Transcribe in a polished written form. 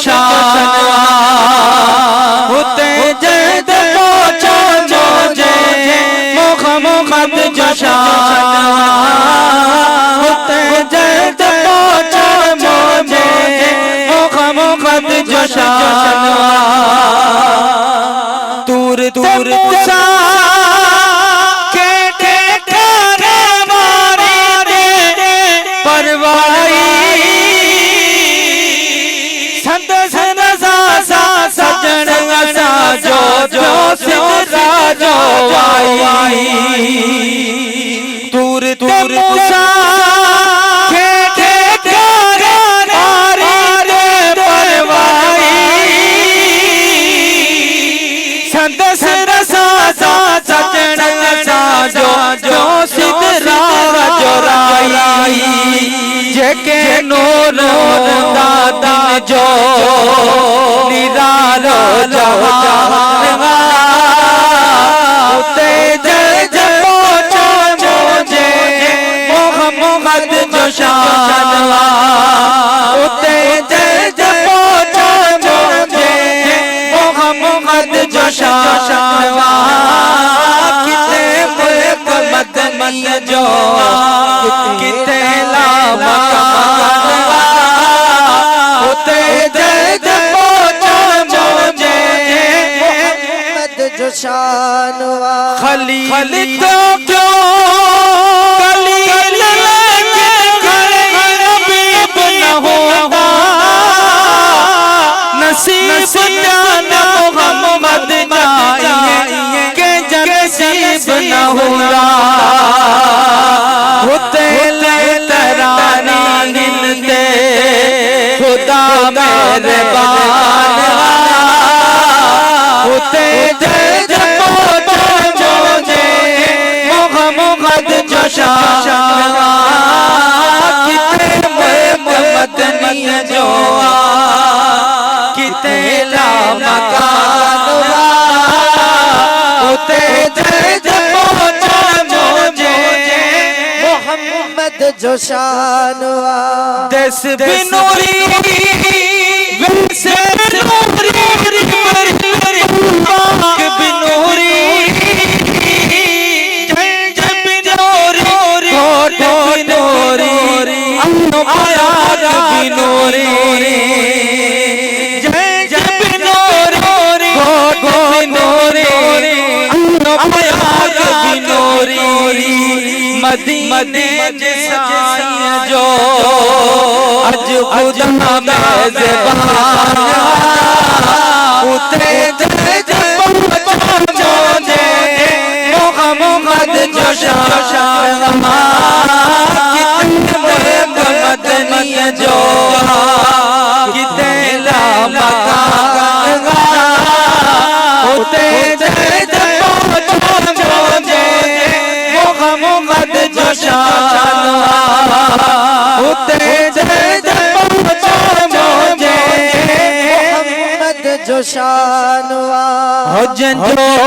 शानवा होते जद पहुंचा मुझे मोहम्मद जो शानवा होते जद पहुंचा मुझे मोहम्मद जो शानवा तूर तूर मूसा के ठिकाने मारे दे परवाई संत सनसा सा सजन असा जो जो सिरा जो आई तूर तूर मूसा के ठिकाने मारे दे परवाई संत सनसा सा सजन असा जो जो सिरा जो आई जेके नूर दादा जो निरालो जहान उते जज पहुंचा मुझे मोहम्मद जो शानवा उते जज पहुंचा मुझे मोहम्मद जो शानवा किते मुल्क मदनी जो किते ला मकानवा उते जज पहुंचा मुझे मोहम्मद जो शानवा खलील तो क्यों खलील लेके खड़े हबीब न होगा नसीब जाना मोहम्मद जाइए के नसीब न होगा होते ले तरानी गिनते खुदा मेहरबान होते जज पहुंचा मुझे मोहम्मद जो शानवा किते मदनी जो किते ला मकानवा होते जज पहुंचा मुझे मोहम्मद जो शानवा देश बिनूरी वैसे नूरी पाक बिनूरी जय बिनूरी कोट बिनूरी अनुपयाग बिनूरी जय बिनूरी कोट बिनूरी अनुपयाग बिनूरी मदीने जैसा जो अज खुदा मेज़बान उते जज पहुंचा मुझे मोहम्मद जो शानवा किते मदनी जो किते ला मकानवा उते जज पहुंचा मुझे मोहम्मद जो शानवा उते जज पहुंचा मुझे मोहम्मद जो शानवा हो जो